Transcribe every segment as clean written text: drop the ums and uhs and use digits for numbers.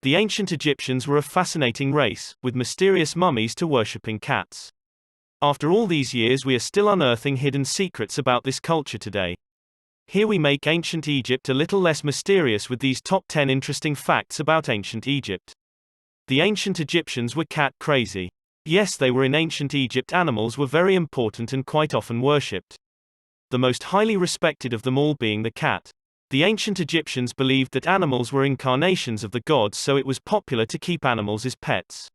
The ancient Egyptians were a fascinating race, with mysterious mummies to worshipping cats. After all these years, we are still unearthing hidden secrets about this culture today. Here we make ancient Egypt a little less mysterious with these top 10 interesting facts about ancient Egypt. The ancient Egyptians were cat crazy. Yes, they were in ancient Egypt. Animals were very important and quite often worshipped. The most highly respected of them all being the cat. The ancient Egyptians believed that animals were incarnations of the gods, so it was popular to keep animals as pets.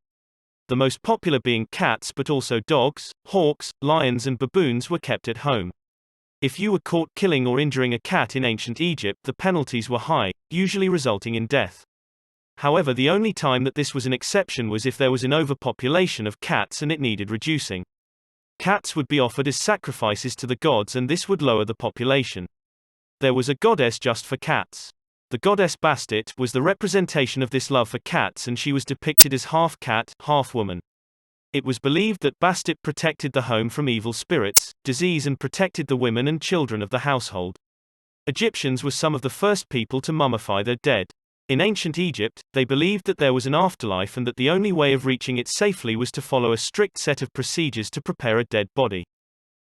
The most popular being cats, but also dogs, hawks, lions and baboons were kept at home. If you were caught killing or injuring a cat in ancient Egypt, the penalties were high, usually resulting in death. However, the only time that this was an exception was if there was an overpopulation of cats and it needed reducing. Cats would be offered as sacrifices to the gods, and this would lower the population. There was a goddess just for cats. The goddess Bastet was the representation of this love for cats, and she was depicted as half cat, half woman. It was believed that Bastet protected the home from evil spirits, disease, and protected the women and children of the household. Egyptians were some of the first people to mummify their dead. In ancient Egypt, they believed that there was an afterlife and that the only way of reaching it safely was to follow a strict set of procedures to prepare a dead body.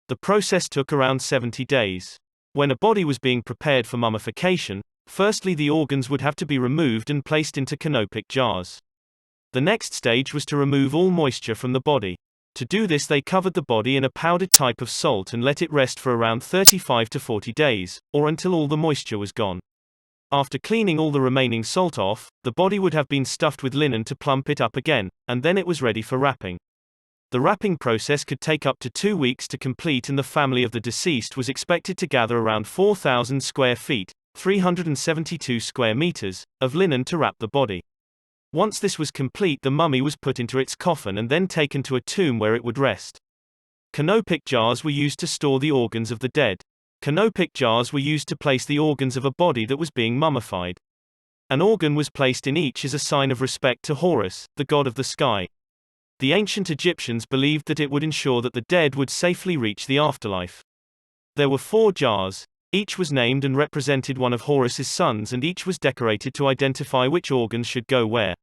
The process took around 70 days. When a body was being prepared for mummification, firstly the organs would have to be removed and placed into canopic jars. The next stage was to remove all moisture from the body. To do this, they covered the body in a powdered type of salt and let it rest for around 35 to 40 days, or until all the moisture was gone. After cleaning all the remaining salt off, the body would have been stuffed with linen to plump it up again, and then it was ready for wrapping. The wrapping process could take up to 2 weeks to complete, and the family of the deceased was expected to gather around 4,000 square feet, 372 square meters, of linen to wrap the body. Once this was complete, the mummy was put into its coffin and then taken to a tomb where it would rest. Canopic jars were used to store the organs of the dead. Canopic jars were used to place the organs of a body that was being mummified. An organ was placed in each as a sign of respect to Horus, the god of the sky. The ancient Egyptians believed that it would ensure that the dead would safely reach the afterlife. There were 4 jars. Each was named and represented one of Horus's sons, and each was decorated to identify which organs should go where.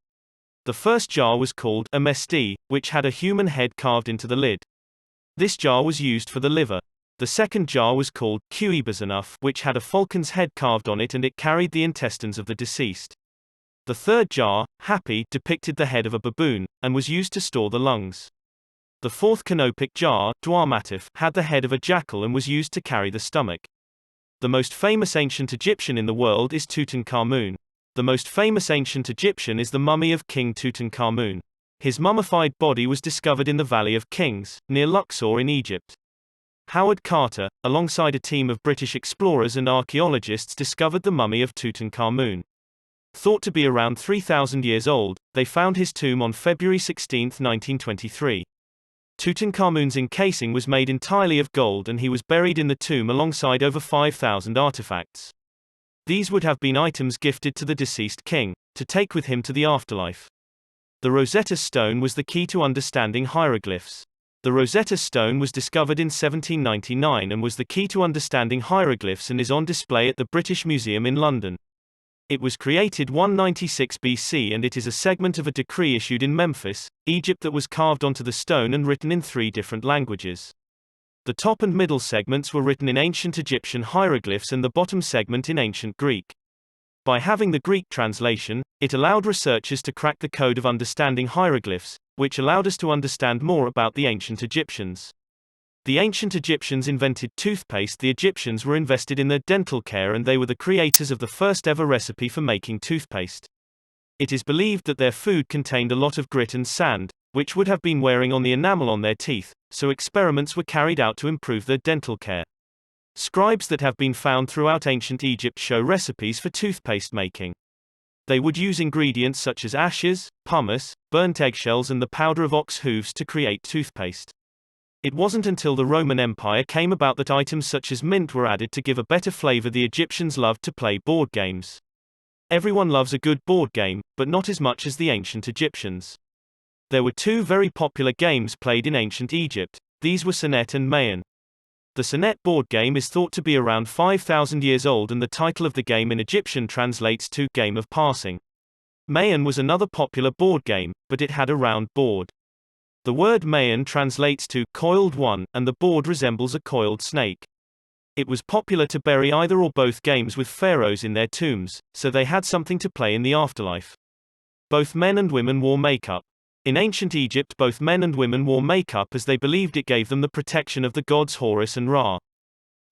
The first jar was called a mesti, which had a human head carved into the lid. This jar was used for the liver. The second jar was called Qebazanuf, which had a falcon's head carved on it, and it carried the intestines of the deceased. The third jar, Hapi, depicted the head of a baboon, and was used to store the lungs. The fourth canopic jar, Dwarmatif, had the head of a jackal and was used to carry the stomach. The most famous ancient Egyptian in the world is Tutankhamun. The most famous ancient Egyptian is the mummy of King Tutankhamun. His mummified body was discovered in the Valley of Kings, near Luxor in Egypt. Howard Carter, alongside a team of British explorers and archaeologists, discovered the mummy of Tutankhamun. Thought to be around 3,000 years old, they found his tomb on February 16, 1923. Tutankhamun's encasing was made entirely of gold, and he was buried in the tomb alongside over 5,000 artifacts. These would have been items gifted to the deceased king, to take with him to the afterlife. The Rosetta Stone was the key to understanding hieroglyphs. The Rosetta Stone was discovered in 1799 and was the key to understanding hieroglyphs, and is on display at the British Museum in London. It was created 196 BC, and it is a segment of a decree issued in Memphis, Egypt, that was carved onto the stone and written in 3 different languages. The top and middle segments were written in ancient Egyptian hieroglyphs and the bottom segment in ancient Greek. By having the Greek translation, it allowed researchers to crack the code of understanding hieroglyphs, which allowed us to understand more about the ancient Egyptians. The ancient Egyptians invented toothpaste. The Egyptians were invested in their dental care, and they were the creators of the first ever recipe for making toothpaste. It is believed that their food contained a lot of grit and sand, which would have been wearing on the enamel on their teeth, so experiments were carried out to improve their dental care. Scribes that have been found throughout ancient Egypt show recipes for toothpaste making. They would use ingredients such as ashes, pumice, burnt eggshells, and the powder of ox hooves to create toothpaste. It wasn't until the Roman Empire came about that items such as mint were added to give a better flavor. The Egyptians loved to play board games. Everyone loves a good board game, but not as much as the ancient Egyptians. There were 2 very popular games played in ancient Egypt. These were Senet and Mayan. The Senet board game is thought to be around 5,000 years old, and the title of the game in Egyptian translates to Game of Passing. Mayan was another popular board game, but it had a round board. The word Mayan translates to coiled one, and the board resembles a coiled snake. It was popular to bury either or both games with pharaohs in their tombs, so they had something to play in the afterlife. Both men and women wore makeup. In ancient Egypt, both men and women wore makeup as they believed it gave them the protection of the gods Horus and Ra.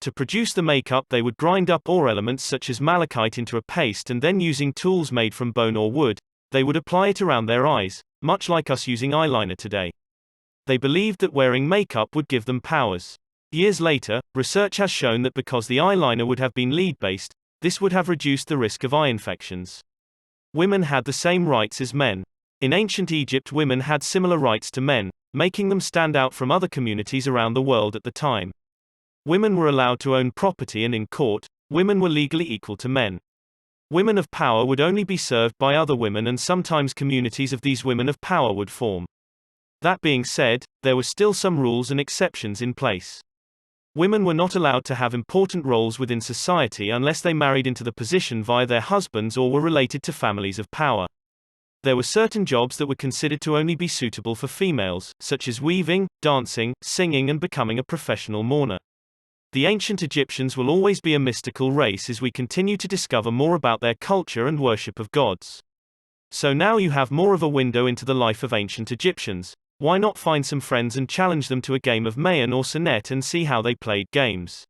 To produce the makeup, they would grind up ore elements such as malachite into a paste, and then using tools made from bone or wood, they would apply it around their eyes, much like us using eyeliner today. They believed that wearing makeup would give them powers. Years later, research has shown that because the eyeliner would have been lead-based, this would have reduced the risk of eye infections. Women had the same rights as men. In ancient Egypt, women had similar rights to men, making them stand out from other communities around the world at the time. Women were allowed to own property, and in court, women were legally equal to men. Women of power would only be served by other women, and sometimes communities of these women of power would form. That being said, there were still some rules and exceptions in place. Women were not allowed to have important roles within society unless they married into the position via their husbands or were related to families of power. There were certain jobs that were considered to only be suitable for females, such as weaving, dancing, singing, and becoming a professional mourner. The ancient Egyptians will always be a mystical race as we continue to discover more about their culture and worship of gods. So now you have more of a window into the life of ancient Egyptians. Why not find some friends and challenge them to a game of Mayan or Sonnet and see how they played games?